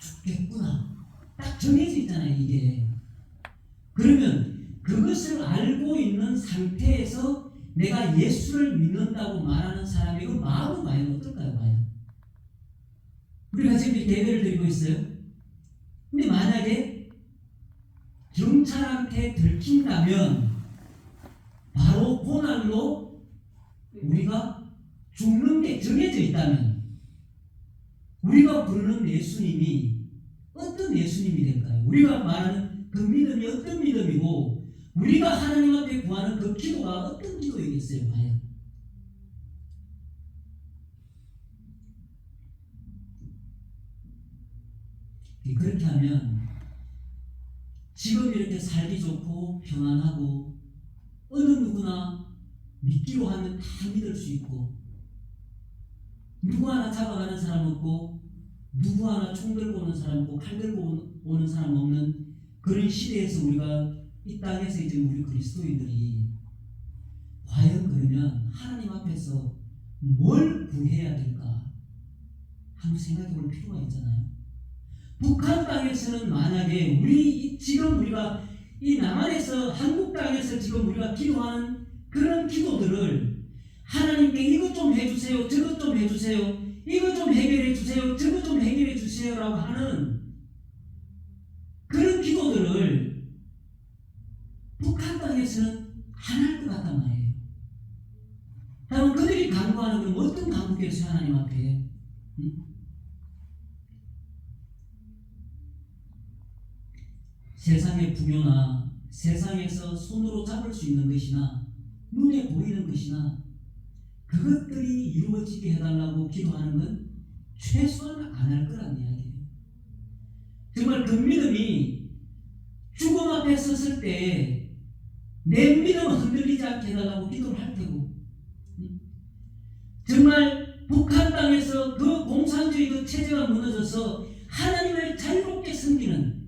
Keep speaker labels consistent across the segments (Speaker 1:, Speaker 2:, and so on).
Speaker 1: 죽겠구나. 딱 정해져 있잖아요, 이게. 그러면 그것을 알고 있는 상태에서 내가 예수를 믿는다고 말하는 사람이 그 마음은 과연 어떨까요, 과연? 우리가 지금 이렇게 예배를 드리고 있어요. 근데 만약에 경찰한테 들킨다면 바로 그날로 우리가 죽는 게 정해져 있다면 우리가 부르는 예수님이 어떤 예수님이 될까요? 우리가 말하는 그 믿음이 어떤 믿음이고 우리가 하나님 앞에 구하는 그 기도가 어떤 기도이겠어요, 과연? 그렇게 하면 지금 이렇게 살기 좋고 평안하고 어느 누구나 믿기로 하면 다 믿을 수 있고 누구 하나 잡아가는 사람 없고 누구 하나 총 들고 오는 사람 없고 칼 들고 오는 사람 없는 그런 시대에서 우리가 이 땅에서 이제 우리 그리스도인들이 과연 그러면 하나님 앞에서 뭘 구해야 될까 한번 생각해 볼 필요가 있잖아요. 북한 땅에서는 만약에 지금 우리가 이 남한에서 한국 땅에서 지금 우리가 기도하는 그런 기도들을 하나님께 이것 좀 해주세요, 저것 좀 해주세요, 이것 좀 해결해 주세요, 저것 좀 해결해 주세요라고 하는 그런 기도들을 북한 땅에서는 안 할 것 같단 말이에요. 다만 그들이 간구하는 건 어떤 간구겠어요, 하나님 앞에? 세상의 부묘나 세상에서 손으로 잡을 수 있는 것이나 눈에 보이는 것이나 그것들이 이루어지게 해달라고 기도하는 건 최소한 안 할 거란 이야기예요. 정말 그 믿음이 죽음 앞에 섰을 때 내 믿음은 흔들리지 않게 해달라고 기도를 할 테고 정말 북한 땅에서 그 공산주의 그 체제가 무너져서 하나님을 자유롭게 섬기는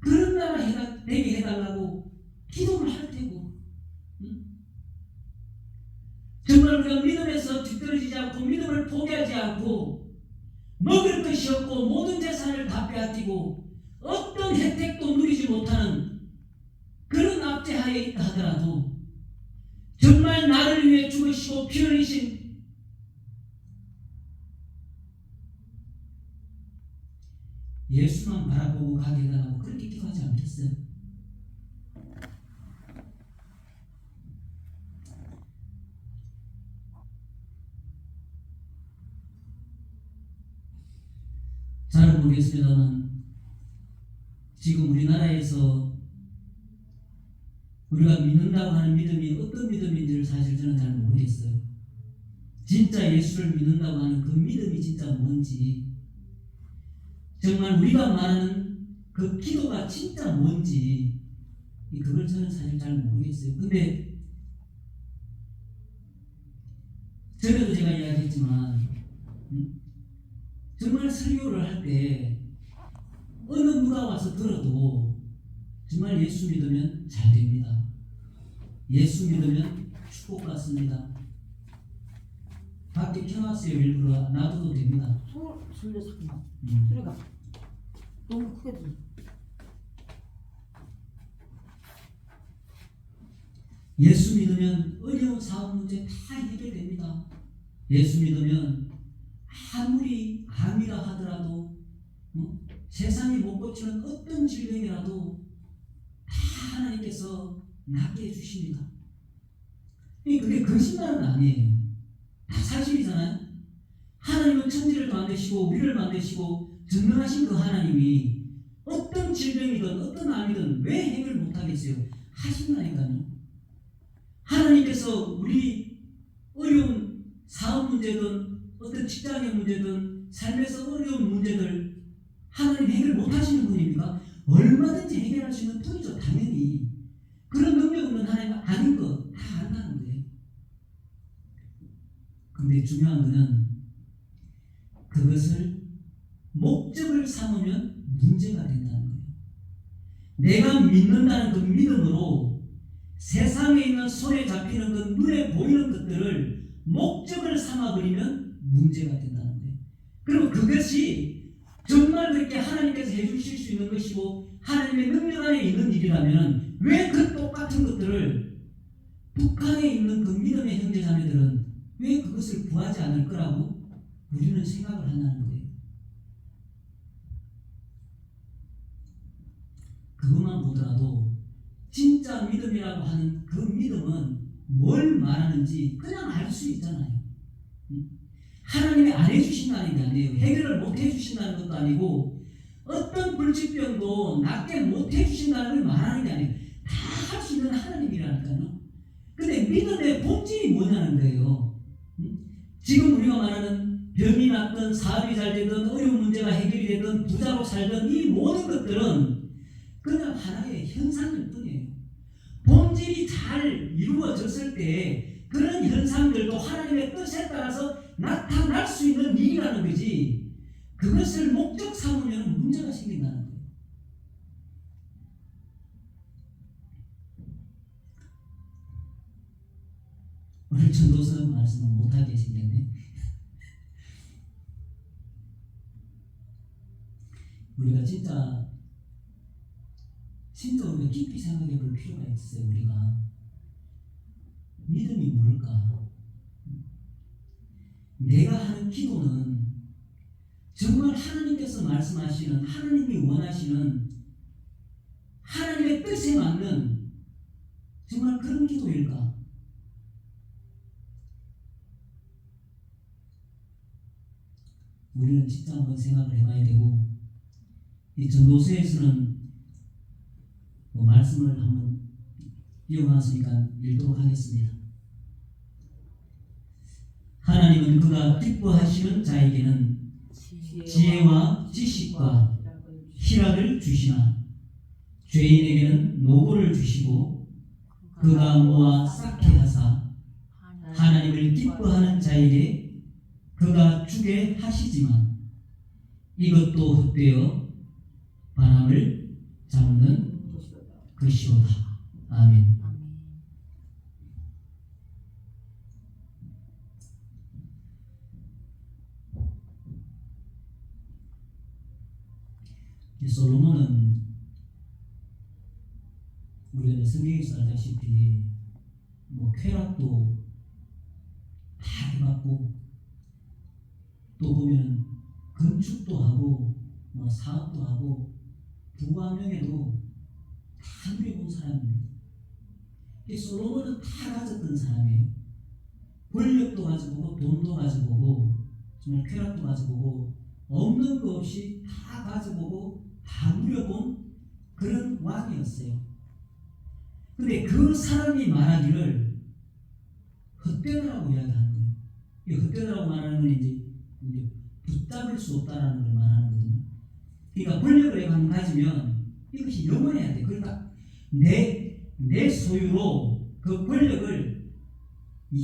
Speaker 1: 그런 나라 되게 해달라고 기도를 할 테고 정말 우리가 믿음에서 뒤떨어지지 않고 믿음을 포기하지 않고 먹을 것이 없고 모든 재산을 다 빼앗기고 어떤 혜택도 누리지 못하는 그런 압제하에 있다 하더라도 정말 나를 위해 죽으시고 피 흘리신 예수만 바라보고 가게 해달라고 그렇게 기도하지 않겠어요? 잘 모르겠습니다만 지금 우리나라에서 우리가 믿는다고 하는 믿음이 어떤 믿음인지를 사실 저는 잘 모르겠어요. 진짜 예수를 믿는다고 하는 그 믿음이 진짜 뭔지 정말 우리가 말하는 그 기도가 진짜 뭔지 그걸 저는 사실 잘 모르겠어요. 근데 전에도 제가 이야기했지만 정말 설교를 할 때 어느 누가 와서 들어도 정말 예수 믿으면 잘 됩니다. 예수 믿으면 축복 같습니다. 밖에 켜놨어요. 일부러 놔둬도 됩니다.
Speaker 2: 소리 잠깐만. 소리가 너무 크게 들려.
Speaker 1: 예수 믿으면 어려운 사업 문제 다 해결됩니다. 예수 믿으면 아무리 암이라 하더라도 세상이 못 고치는 어떤 질병이라도 다 하나님께서 낫게 해주십니다. 그게 거짓말은 아니에요. 다 사실이잖아요. 하나님은 천지를 만드시고 우리를 만드시고 전능하신 그 하나님이 어떤 질병이든 어떤 암이든 왜 해결 못하겠어요? 하신다니까요. 하나님께서 우리 어려운 사업 문제든 어떤 직장의 문제든 삶에서 어려운 문제들 하나님 해결 못하시는 분입니까? 얼마든지 해결할 수 있는 분이죠. 당연히. 그런 능력 없는 하나님 아닌 거 다 안다는 거예요. 근데 중요한 거는 그것을 목적을 삼으면 문제가 된다는 거예요. 내가 믿는다는 그 믿음으로 세상에 있는 손에 잡히는 것, 눈에 보이는 것들을 목적을 삼아버리면 문제가 된다는 거예요. 그리고 그것이 정말 그렇게 하나님께서 해주실 수 있는 것이고 하나님의 능력 안에 있는 일이라면 왜 그 똑같은 것들을 북한에 있는 그 믿음의 형제자매들은 왜 그것을 구하지 않을 거라고 우리는 생각을 한다는 거예요. 그것만 보더라도 진짜 믿음이라고 하는 그 믿음은 뭘 말하는지 그냥 알 수 있잖아요. 하나님이 안 해주신다는 게 아니에요. 해결을 못 해주신다는 것도 아니고 어떤 불치병도 낫게 못 해주신다는 걸 말하는 게 아니에요. 다 할 수 있는 하나님이라니까요. 근데 믿음의 본질이 뭐냐는 거예요. 지금 우리가 말하는 병이 낫든 사업이 잘 되든 어려운 문제가 해결이 되든 부자로 살든 이 모든 것들은 그냥 하나의 현상일 뿐이에요. 본질이 잘 이루어졌을 때 그런 현상들도 하나님의 뜻에 따라서 나타날 수 있는 일이라는 거지 그것을 목적 삼으면 문제가 생긴다는 거예요. 오늘 전도서 말씀은 못하게 생겼네. 우리가 진짜 우리가 깊이 생각해 볼 필요가 있어요. 우리가 믿음이 뭘까? 내가 하는 기도는 정말 하나님께서 말씀하시는 하나님이 원하시는 하나님의 뜻에 맞는 정말 그런 기도일까? 우리는 진짜 한번 생각을 해봐야 되고 이 전도서에서는 말씀을 한번 이어나왔으니까 읽도록 하겠습니다. 하나님은 그가 기뻐하시는 자에게는 지혜와 지식과 희락을 주시나 죄인에게는 노고를 주시고 그가 모아 쌓게 하사 하나님을 기뻐하는 자에게 그가 주게 하시지만 이것도 헛되어 바람을 잡는 것이오다. 아멘. 솔로몬은 우리가 성경에서 알다시피 쾌락도 다 해봤고 또 보면 건축도 하고 사업도 하고 부와 명예도 다 누려본 사람입니다. 솔로몬은 다 가졌던 사람이에요. 권력도 가져보고 돈도 가져보고 정말 쾌락도 가져보고 없는 거 없이 다 가져보고 다 누려본 그런 왕이었어요. 근데 그 사람이 말하기를 헛되다라고 이야기하는 거예요. 이 헛되다라고 말하는 건 이제 붙잡을 수 없다라는 걸 말하는 거거든요. 그러니까 권력을 내가 가지면 이것이 영원해야 돼. 그러니까 내 소유로 그 권력을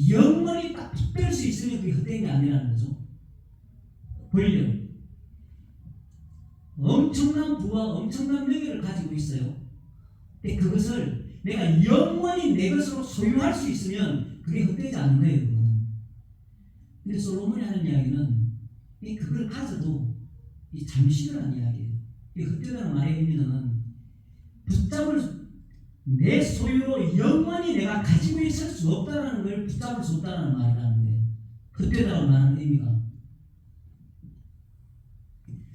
Speaker 1: 영원히 딱 붙들 수 있으면 그게 헛된 게 아니라는 거죠. 권력. 엄청난 부와 엄청난 명예를 가지고 있어요. 근데 그것을 내가 영원히 내 것으로 소유할 수 있으면 그게 헛되지 않은 거예요. 그거는. 근데 솔로몬이 하는 이야기는 그걸 가져도 잠시라는 이야기예요. 이 헛되다는 말의 의미는 붙잡을 내 소유로 영원히 내가 가지고 있을 수 없다는 걸 붙잡을 수 없다는 말이라는 거예요. 헛되다고 말하는 의미가.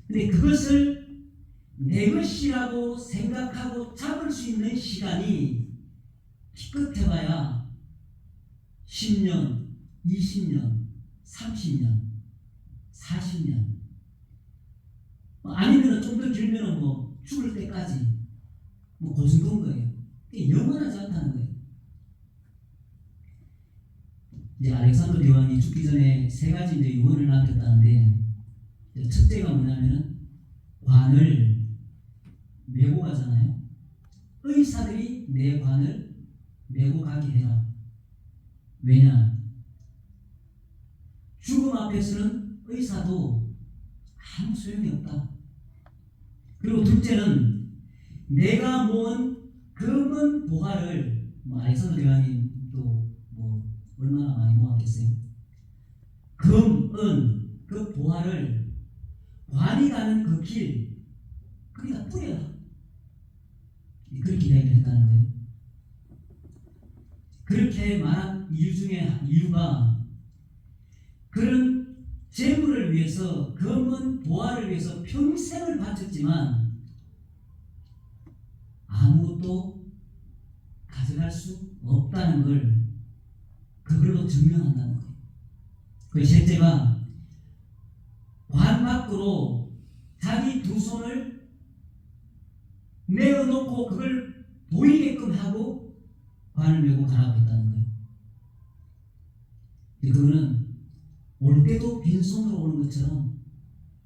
Speaker 1: 근데 그것을 내 것이라고 생각하고 잡을 수 있는 시간이 기껏해봐야 10년, 20년, 30년, 40년 아니면 좀 더 길면 죽을 때까지 그 정도인 거예요. 영원하지 않다는 거예요. 이제 알렉산더 대왕이 죽기 전에 세 가지 이제 유언을 남겼다는데 첫째가 뭐냐면은 관을 메고 가잖아요. 의사들이 내 관을 메고 가게 해라. 왜냐? 죽음 앞에서는 의사도 아무 소용이 없다. 그리고 둘째는 내가 모은 금은 보화를 알렉산더 대왕이 또 얼마나 많이 모았겠어요. 금, 은, 그 보화를 관이 가는 그 길, 거기다 뿌려라. 그렇게 이야기를 했다는 거예요. 그렇게 말한 이유 중에 이유가 그런 재물을 위해서 검은 보화를 위해서 평생을 바쳤지만 아무것도 가져갈 수 없다는 걸 그걸로 증명한다는 거예요. 그 셋째가 관 밖으로 자기 두 손을 내어놓고 그걸 보이게끔 하고 관을 메고 가라고 했다는 거예요. 그거는 올 때도 빈손으로 오는 것처럼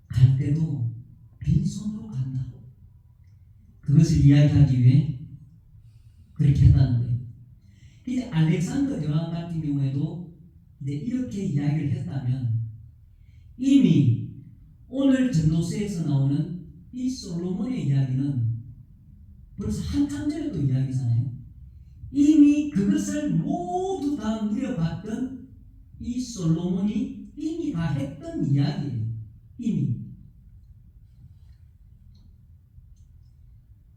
Speaker 1: 갈 때도 빈손으로 간다. 그것을 이야기하기 위해 그렇게 했다는 거예요. 이제 알렉산더 대왕 같은 경우에도 이제 이렇게 이야기를 했다면 이미 오늘 전도서에서 나오는 이 솔로몬의 이야기는 벌써 한참 전에 또 이야기잖아요. 이미 그것을 모두 다 누려봤던 이 솔로몬이 이미 다 했던 이야기예요. 이미.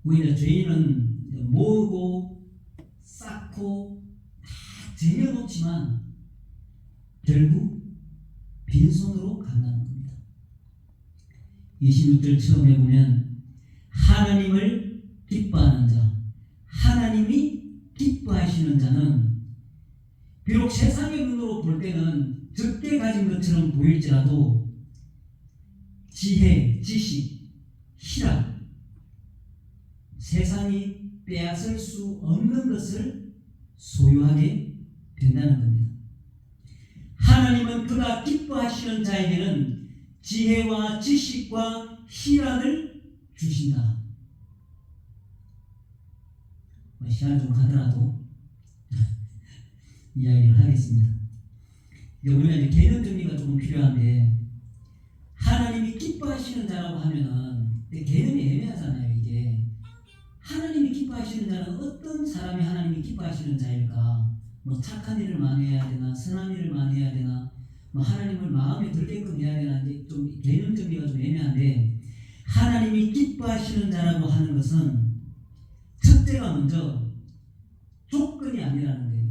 Speaker 1: 오히려 죄인은 모으고 쌓고 다 쟁여놓지만 결국 빈손으로 간다는 겁니다. 26절 처음에 보면 하나님을 기뻐하는 자, 하나님이 기뻐하시는 자는 비록 세상의 눈으로 볼 때는 적게 가진 것처럼 보일지라도 지혜, 지식, 희락, 세상이 빼앗을 수 없는 것을 소유하게 된다는 겁니다. 하나님은 그가 기뻐하시는 자에게는 지혜와 지식과 희락을 주신다. 시간 좀 가더라도 이야기를 하겠습니다. 우리가 이제 개념 정리가 조금 필요한데 하나님이 기뻐하시는 자라고 하면은 개념이 애매하잖아요. 이게 하나님이 기뻐하시는 자는 어떤 사람이 하나님이 기뻐하시는 자일까? 뭐 착한 일을 많이 해야 되나, 선한 일을 많이 해야 되나, 뭐 하나님을 마음에 들게끔 해야 되나, 이제 좀 개념 정리가 좀 애매한데 하나님이 기뻐하시는 자라고 하는 것은 첫째가 먼저 조건이 아니라는 거예요.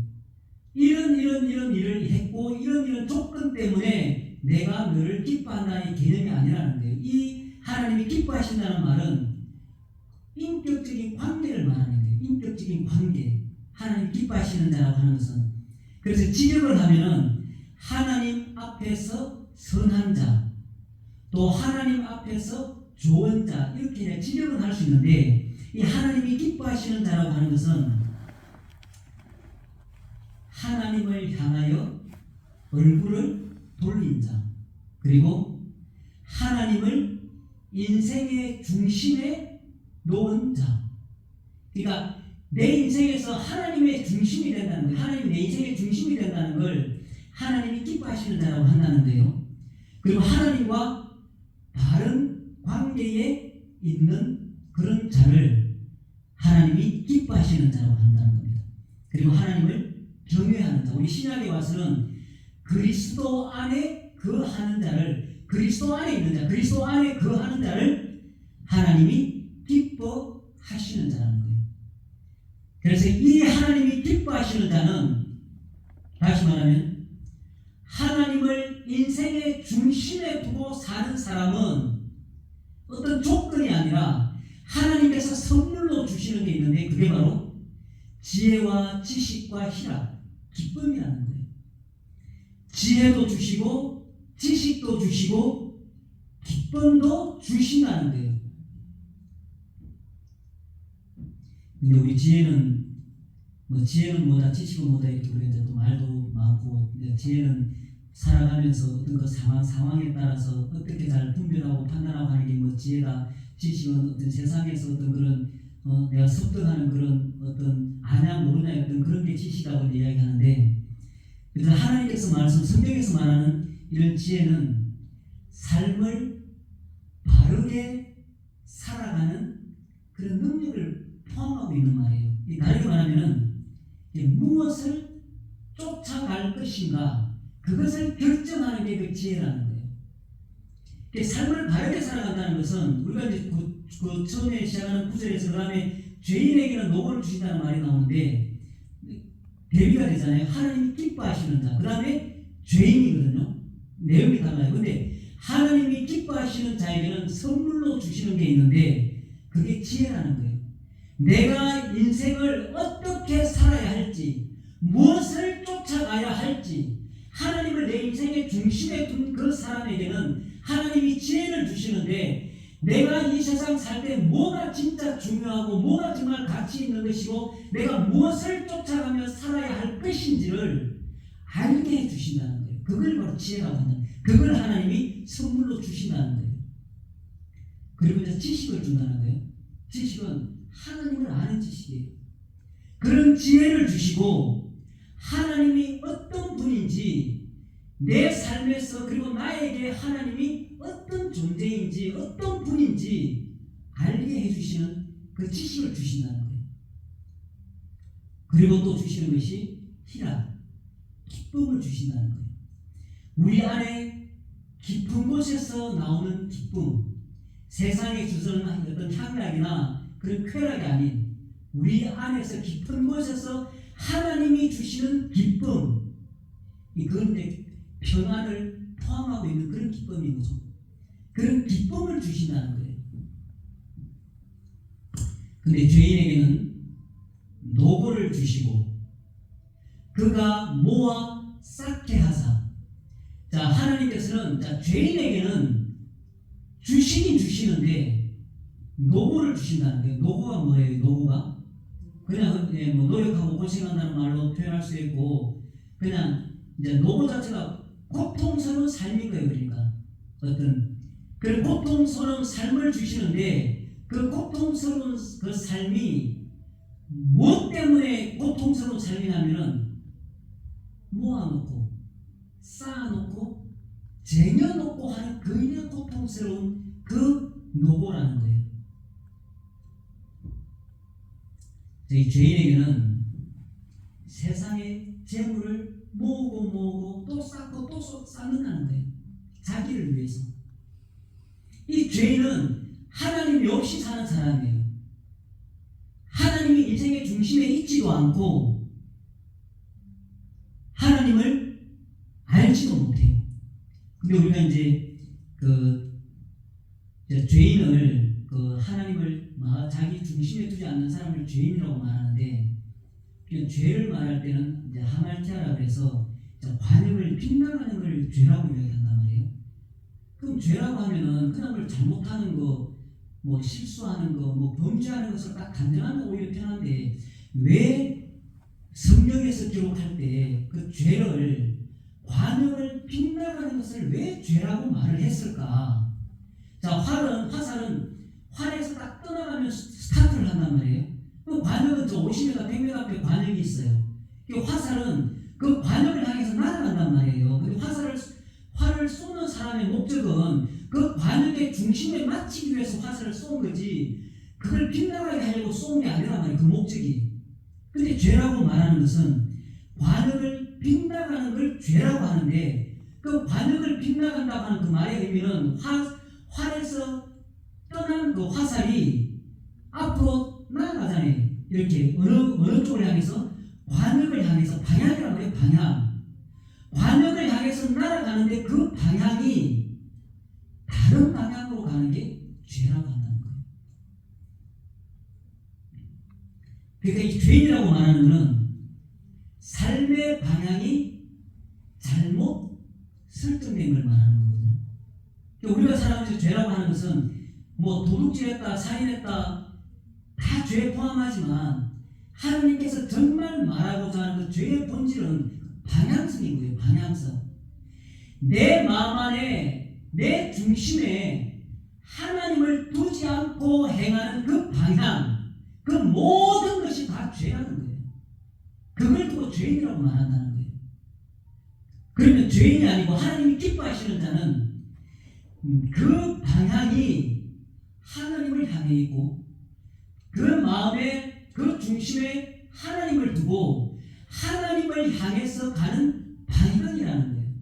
Speaker 1: 이런 일을 했고 이런 조건 때문에 내가 너를 기뻐한다는 개념이 아니라는 거예요. 이 하나님이 기뻐하신다는 말은 인격적인 관계를 말하는 거예요. 인격적인 관계. 하나님 기뻐하시는 자라고 하는 것은 그래서 지적을 하면은 하나님 앞에서 선한 자, 또 하나님 앞에서 좋은 자 이렇게 지적은 할 수 있는데 이 하나님이 기뻐하시는 자라고 하는 것은 하나님을 향하여 얼굴을 돌린 자, 그리고 하나님을 인생의 중심에 놓은 자. 그러니까 내 인생에서 하나님의 중심이 된다는 거예요. 하나님이 내 인생의 중심이 된다는 걸 하나님이 기뻐하시는 자라고 한다는 거예요. 그리고 하나님과 바른 관계에 있는 그런 자를 하나님이 기뻐하시는 자라고 한다는 겁니다. 그리고 하나님을 경외하는 자. 우리 신약에 와서는 그리스도 안에 거하는 자를, 그리스도 안에 있는 자, 그리스도 안에 거하는 자를 하나님이 기뻐하시는 자라는 거예요. 그래서 이 하나님이 기뻐하시는 자는 다시 말하면 하나님을 인생의 중심에 두고 사는 사람은 어떤 조건이 아니라 하나님께서 선물로 주시는 게 있는데 그게 바로 지혜와 지식과 희락, 기쁨이라는 거예요. 지혜도 주시고 지식도 주시고 기쁨도 주신다는 거예요. 근데 우리 지혜는 뭐다, 지식은 뭐다 이렇게 우리가 또 말도 많고, 지혜는 살아가면서 어떤 그 상황에 따라서 어떻게 잘 분별하고 판단하고 하는 게 뭐 지혜다. 지식은 어떤 세상에서 어떤 그런 내가 습득하는 그런 어떤 아냐 모르냐 어떤 그런 게 지식이라고 이야기하는데, 그래서 하나님께서 성경에서 말하는 이런 지혜는 삶을 바르게 살아가는 그런 능력을 포함하고 있는 말이에요. 다르게 말하면은 무엇을 쫓아갈 것인가 그것을 결정하는 게 그 지혜라는 거예요. 삶을 바르게 살아간다는 것은 우리가 이제 그 처음에 시작하는 구절에서 그 다음에 죄인에게는 노고를 주신다는 말이 나오는데 대비가 되잖아요. 하나님이 기뻐하시는 자. 그 다음에 죄인이거든요. 내용이 달라요. 근데 하나님이 기뻐하시는 자에게는 선물로 주시는 게 있는데 그게 지혜라는 거예요. 내가 인생을 어떻게 살아야 할지, 무엇을 쫓아가야 할지, 하나님을 내 인생의 중심에 둔 그 사람에게는 하나님이 지혜를 주시는데 내가 이 세상 살 때 뭐가 진짜 중요하고 뭐가 정말 가치 있는 것이고 내가 무엇을 쫓아가며 살아야 할 것인지를 알게 해주신다는 거예요. 그걸 바로 지혜라고 한다. 그걸 하나님이 선물로 주신다는 거예요. 그리고 이제 지식을 준다는 거예요. 지식은 하나님을 아는 지식이에요. 그런 지혜를 주시고 하나님이 어떤 분인지 내 삶에서 그리고 나에게 하나님이 어떤 존재인지 어떤 분인지 알게 해주시는 그 지식을 주신다는 거예요. 그리고 또 주시는 것이 희락, 기쁨을 주신다는 거예요. 우리 안에 깊은 곳에서 나오는 기쁨, 세상에 주는 어떤 향락이나 그런 쾌락이 아닌 우리 안에서 깊은 곳에서 하나님이 주시는 기쁨, 그런데 평안을 포함하고 있는 그런 기쁨인 거죠. 그런 기쁨을 주신다는 거예요. 근데 죄인에게는 노고를 주시고 그가 모아 쌓게 하사. 자, 하나님께서는 죄인에게는 주시긴 주시는데 노고를 주신다는 거예요. 노고가 뭐예요? 노고가 그냥 뭐 노력하고 고생한다는 말로 표현할 수 있고 그냥 이제 노고 자체가 고통스러운 삶인 거예요. 그러니까 어떤 그런 고통스러운 삶을 주시는데 그 고통스러운 그 삶이 무엇 때문에 고통스러운 삶이냐면은 모아놓고 쌓아놓고 쟁여놓고 하는 그냥 고통스러운 그 노고라는 거예요. 이 죄인에게는 세상의 재물을 모으고 또 쌓고 또 쌓는다는 거예요. 자기를 위해서. 이 죄인은 하나님이 없이 사는 사람이에요. 하나님이 인생의 중심에 있지도 않고 하나님을 알지도 못해요. 근데 우리가 이제 죄인을 하나님을 자기 중심에 두지 않는 사람을 죄인이라고 말하는데 죄를 말할 때는 이제 하말티아라고 해서 관역을 빗나가는 걸 죄라고 이야기한단 말이에요. 그럼 죄라고 하면은 그냥 뭘 잘못하는 거, 뭐 실수하는 거, 뭐 범죄하는 것을 딱 단정하면 오히려 편한데 왜 성경에서 기록할 때 그 죄를 관역을 빗나가는 것을 왜 죄라고 말을 했을까? 자, 화살은 활에서 딱 떠나가면 스타트를 한단 말이에요. 그 관역은 저 50m, 100m 앞에 관역이 있어요. 그 화살은 그 관역을 향해서 날아간단 말이에요. 근데 활을 쏘는 사람의 목적은 그 관역의 중심에 맞추기 위해서 화살을 쏜 거지 그걸 빗나가게 하려고 쏜 게 아니란 말이에요. 그 목적이. 근데 죄라고 말하는 것은 관역을 빗나가는 걸 죄라고 하는데 그 관역을 빗나간다고 하는 그 말의 의미는 활에서 떠난 그 화살이 앞으로 나아가잖아요. 이렇게 어느 쪽을 향해서 관역을 향해서 방향이라고 해요. 방향. 관역을 향해서 날아가는데 그 방향이 다른 방향으로 가는 게 죄라고 한다는 거예요. 그러니까 이 죄인이라고 말하는 것은 삶의 방향이 잘못 설정된 걸 말하는 거거든요. 그러니까 우리가 살아가면서 죄라고 하는 것은 뭐 도둑질했다, 살인했다 다 죄에 포함하지만 하나님께서 정말 말하고자 하는 그 죄의 본질은 방향성인 거예요. 방향성. 내 마음 안에 내 중심에 하나님을 두지 않고 행하는 그 방향, 그 모든 것이 다 죄라는 거예요. 그걸 두고 죄인이라고 말한다는 거예요. 그러면 죄인이 아니고 하나님이 기뻐하시는 자는 그 방향이 하나님을 향해 있고 그 마음에 그 중심에 하나님을 두고 하나님을 향해서 가는 방향이라는 거예요.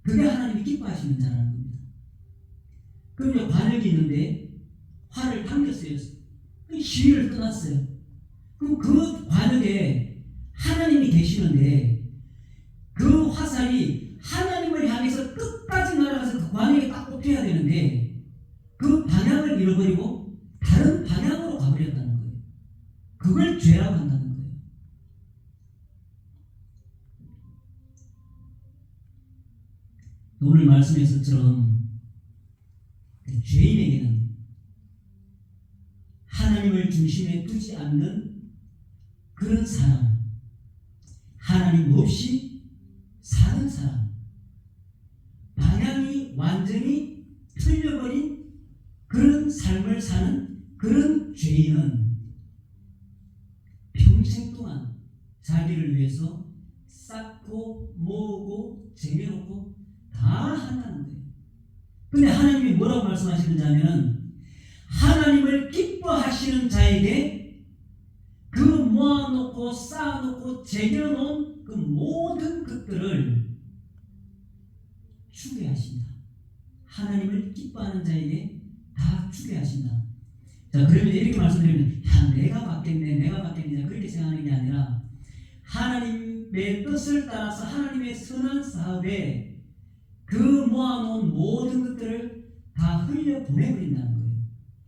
Speaker 1: 그게 하나님이 기뻐하시는 자라는 겁니다. 그럼 관역이 있는데 활을 당겼어요. 시위를 떠났어요. 그럼 그 관역에 하나님이 계시는데 그 화살이 하나님을 향해서 끝까지 날아가서 그 관역에 딱 꽂혀야 되는데 그 방향을 잃어버리고 다른 방향으로 가버렸다는 거예요. 그걸 죄라고 한다는 거예요. 오늘 말씀에서처럼 죄인에게는 하나님을 중심에 두지 않는 그런 사람, 하나님 없이 사는 사람, 방향이 완전히 틀려버린 그런 삶을 사는 그런 죄인은 평생 동안 자기를 위해서 쌓고 모으고 쟁여놓고 다 한다는 거예요. 근데 하나님이 뭐라고 말씀하시는지 하면 하나님을 기뻐하시는 자에게 그 모아놓고 쌓아놓고 쟁여놓은 그 모든 것들을 주게 하신다. 하나님을 기뻐하는 자에게 다 주게 하신다. 자, 그러면 이렇게 말씀드리면 내가 받겠네 그렇게 생각하는 게 아니라 하나님의 뜻을 따라서 하나님의 선한 사업에 그 모아놓은 모든 것들을 다 흘려 보내버린다는 거예요.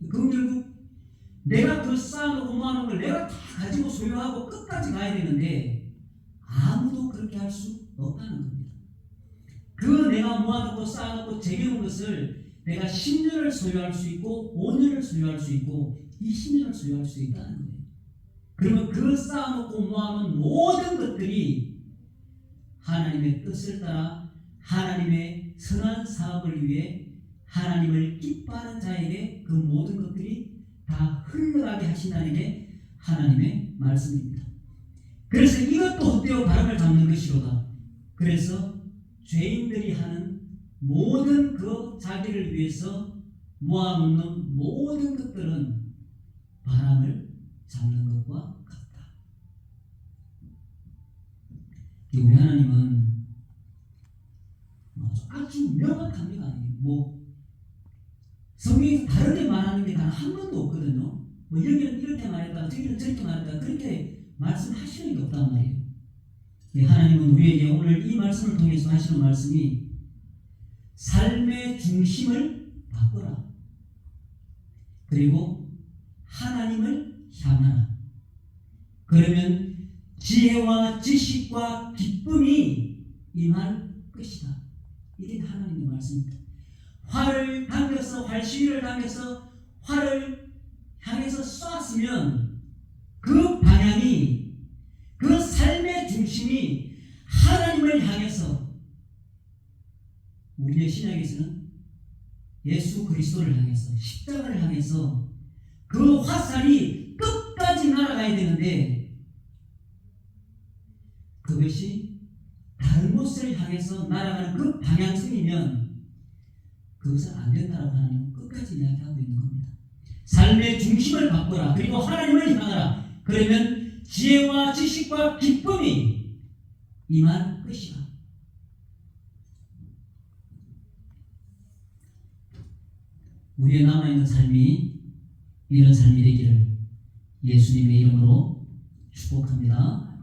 Speaker 1: 그럼 결국 내가 그 쌓아놓고 모아놓은 걸 내가 다 가지고 소유하고 끝까지 가야 되는데 아무도 그렇게 할 수 없다는 겁니다. 그 내가 모아놓고 쌓아놓고 쟁여놓은 것을 내가 10년을 소유할 수 있고 5년을 소유할 수 있고 20년을 소유할 수 있다는 거예요. 그러면 그 쌓아놓고 모아놓은 모든 것들이 하나님의 뜻을 따라 하나님의 선한 사업을 위해 하나님을 기뻐하는 자에게 그 모든 것들이 다 흘러가게 하신다는 게 하나님의 말씀입니다. 그래서 이것도 헛되어 바람을 잡는 것이로다. 그래서 죄인들이 하는 모든 그 자기를 위해서 모아놓는 모든 것들은 바람을 잡는 것과 같다. 우리 하나님은 아주 명확합니다. 성경에서 다르게 말하는 게 단 한 번도 없거든요. 여기는 이렇게 말했다, 저기는 저렇게 말했다, 그렇게 말씀하시는 게 없단 말이에요. 하나님은 우리에게 오늘 이 말씀을 통해서 하시는 말씀이 삶의 중심을 바꿔라. 그리고 하나님을 향하라. 그러면 지혜와 지식과 기쁨이 임할 것이다. 이게 하나님의 말씀입니다. 활을 당겨서 활시위를 당겨서 활을 향해서 쏘았으면 그 방향이 그 삶의 중심이 하나님을 향해서 우리의 신약에서는 예수 그리스도를 향해서 십자가를 향해서 그 화살이 끝까지 날아가야 되는데 그것이 다른 곳을 향해서 날아가는 그 방향성이면 그것은 안 된다라고 하나님은 끝까지 이야기하고 있는 겁니다. 삶의 중심을 바꿔라. 그리고 하나님을 향하라. 그러면 지혜와 지식과 기쁨이 임할 것이다. 우리의 남아있는 삶이 이런 삶이 되기를 예수님의 이름으로 축복합니다.